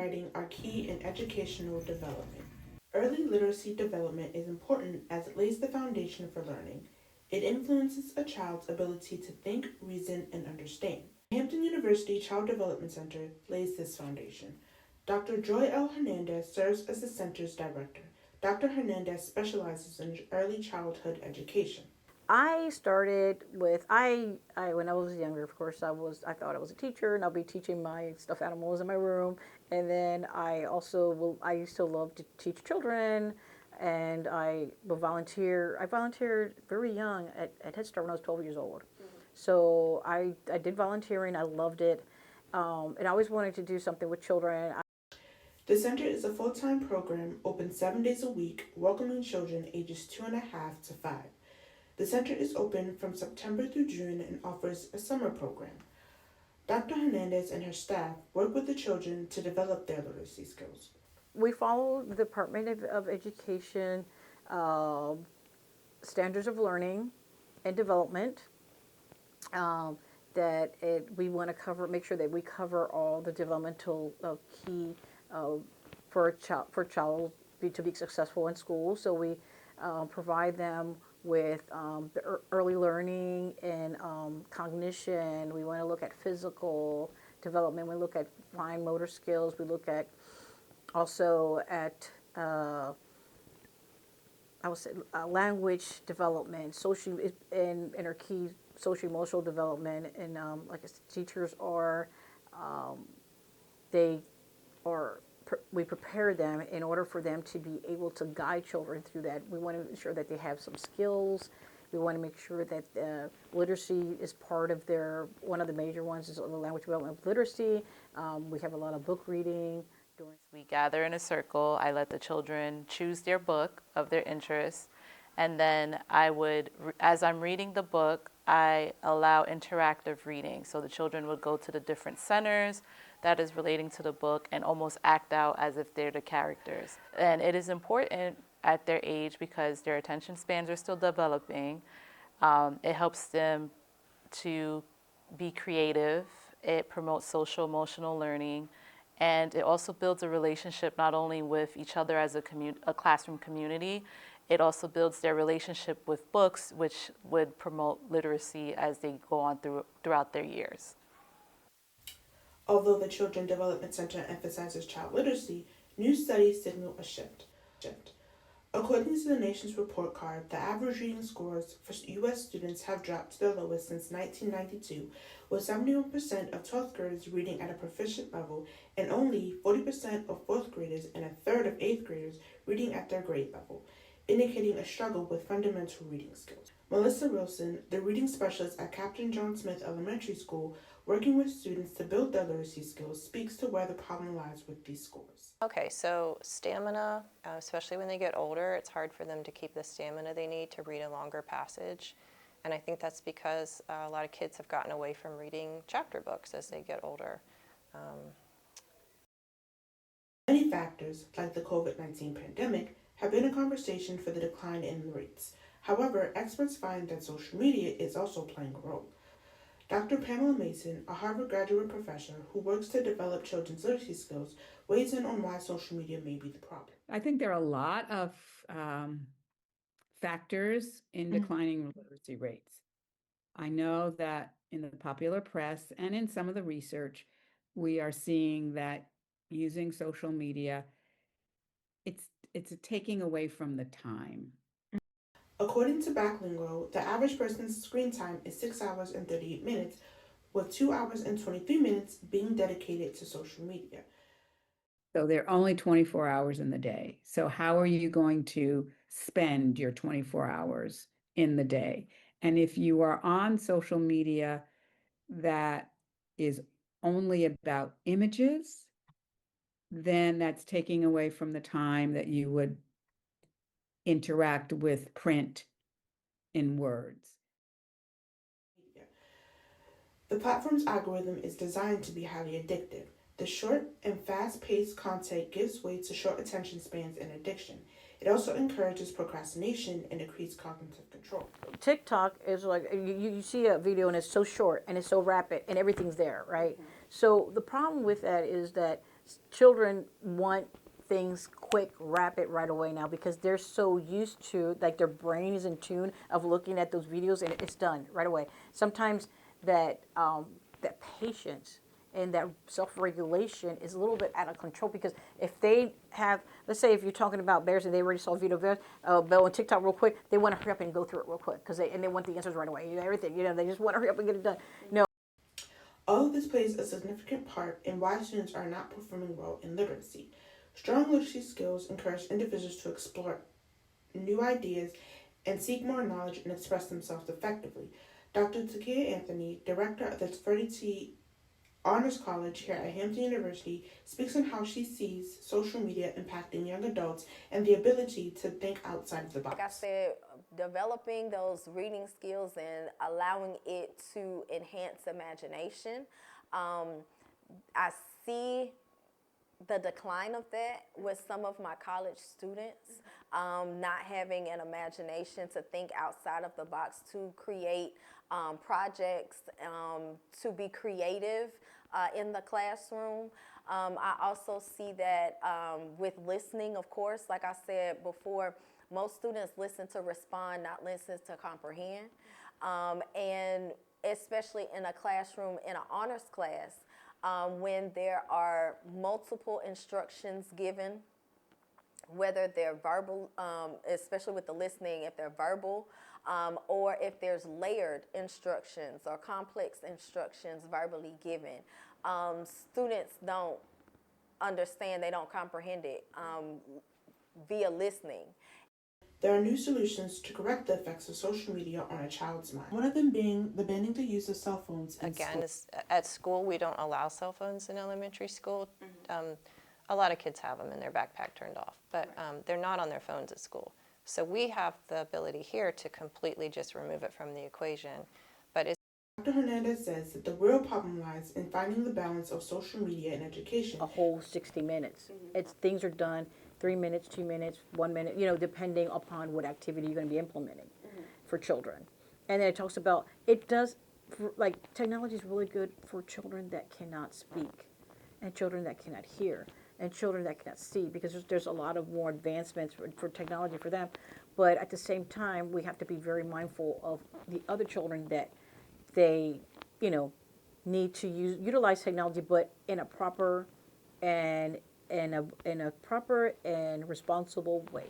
writing are key in educational development. Early literacy development is important as it lays the foundation for learning. It influences a child's ability to think, reason, and understand. Hampton University Child Development Center lays this foundation. Dr. Joy L. Hernandez serves as the center's director. Dr. Hernandez specializes in early childhood education. I started with when I was younger. Of course, I thought I was a teacher, and I'll be teaching my stuffed animals in my room. And then I used to love to teach children, and I will volunteer. I volunteered very young at Head Start when I was 12 years old. So I did volunteering. I loved it, and I always wanted to do something with children. The center is a full-time program open 7 days a week, welcoming children ages 2.5 to 5. The center is open from September through June and offers a summer program. Dr. Hernandez and her staff work with the children to develop their literacy skills. We follow the Department of Education standards of learning and development. We want to make sure that we cover all the developmental key for a child to be successful in school. So we provide them with the early learning and cognition. We want to look at physical development. We look at fine motor skills. We look at also at language development, social and our key social emotional development. And like teachers are, we prepare them in order for them to be able to guide children through that. We want to ensure that they have some skills. We want to make sure that literacy is part of one of the major ones is the language development of literacy. We have a lot of book reading. We gather in a circle. I let the children choose their book of their interest. And then as I'm reading the book, I allow interactive reading. So the children would go to the different centers that is relating to the book and almost act out as if they're the characters. And it is important at their age because their attention spans are still developing. It helps them to be creative. It promotes social emotional learning. And it also builds a relationship not only with each other as a classroom community, it also builds their relationship with books, which would promote literacy as they go on throughout their years. Although the Children Development Center emphasizes child literacy, new studies signal a shift. According to the nation's report card, the average reading scores for U.S. students have dropped to their lowest since 1992, with 71% of 12th graders reading at a proficient level and only 40% of 4th graders and a third of 8th graders reading at their grade level, indicating a struggle with fundamental reading skills. Melissa Wilson, the reading specialist at Captain John Smith Elementary School, working with students to build their literacy skills, speaks to where the problem lies with these scores. Okay, so stamina, especially when they get older, it's hard for them to keep the stamina they need to read a longer passage. And I think that's because a lot of kids have gotten away from reading chapter books as they get older. Many factors, like the COVID-19 pandemic, have been a conversation for the decline in rates. However, experts find that social media is also playing a role. Dr. Pamela Mason, a Harvard graduate professor who works to develop children's literacy skills, weighs in on why social media may be the problem. I think there are a lot of factors in declining literacy rates. I know that in the popular press and in some of the research, we are seeing that using social media, it's taking away from the time. According to Backlingo, the average person's screen time is 6 hours and 38 minutes, with 2 hours and 23 minutes being dedicated to social media. So there are only 24 hours in the day. So how are you going to spend your 24 hours in the day? And if you are on social media that is only about images, then that's taking away from the time that you would interact with print in words. The platform's algorithm is designed to be highly addictive. The short and fast-paced content gives way to short attention spans and addiction. It also encourages procrastination and increased cognitive control. TikTok is like, you see a video and it's so short and it's so rapid and everything's there, right? So the problem with that is that children want things quick, rapid, right away now because they're so used to, like their brain is in tune of looking at those videos and it's done right away. Sometimes that patience and that self-regulation is a little bit out of control because if they have, let's say if you're talking about bears and they already saw a video of bears, Bell on TikTok real quick, they want to hurry up and go through it real quick because they want the answers right away. Everything, they just want to hurry up and get it done. No. All of this plays a significant part in why students are not performing well in literacy. Strong literacy skills encourage individuals to explore new ideas and seek more knowledge and express themselves effectively. Dr. Takia Anthony, director of the Fraternity Honors College here at Hampton University, speaks on how she sees social media impacting young adults and the ability to think outside of the box. Like I said, developing those reading skills and allowing it to enhance imagination. I see the decline of that with some of my college students, not having an imagination to think outside of the box, to create projects, to be creative in the classroom. I also see that with listening, of course, like I said before, most students listen to respond, not listen to comprehend. And especially in a classroom, in an honors class, when there are multiple instructions given, whether they're verbal, especially with the listening, if they're verbal, or if there's layered instructions or complex instructions verbally given, students don't understand, they don't comprehend it via listening. There are new solutions to correct the effects of social media on a child's mind. One of them being the banning the use of cell phones in Again, school. at school, we don't allow cell phones in elementary school. A lot of kids have them in their backpack turned off, but they're not on their phones at school. So we have the ability here to completely just remove it from the equation. But it's Dr. Hernandez says that the real problem lies in finding the balance of social media and education. A whole 60 minutes. It's things are done 3 minutes, 2 minutes, 1 minute, depending upon what activity you're going to be implementing for children. And then it talks about, it does, like, technology is really good for children that cannot speak and children that cannot hear and children that cannot see because there's a lot of more advancements for technology for them. But at the same time, we have to be very mindful of the other children that they, need to utilize technology, but in a proper and responsible way.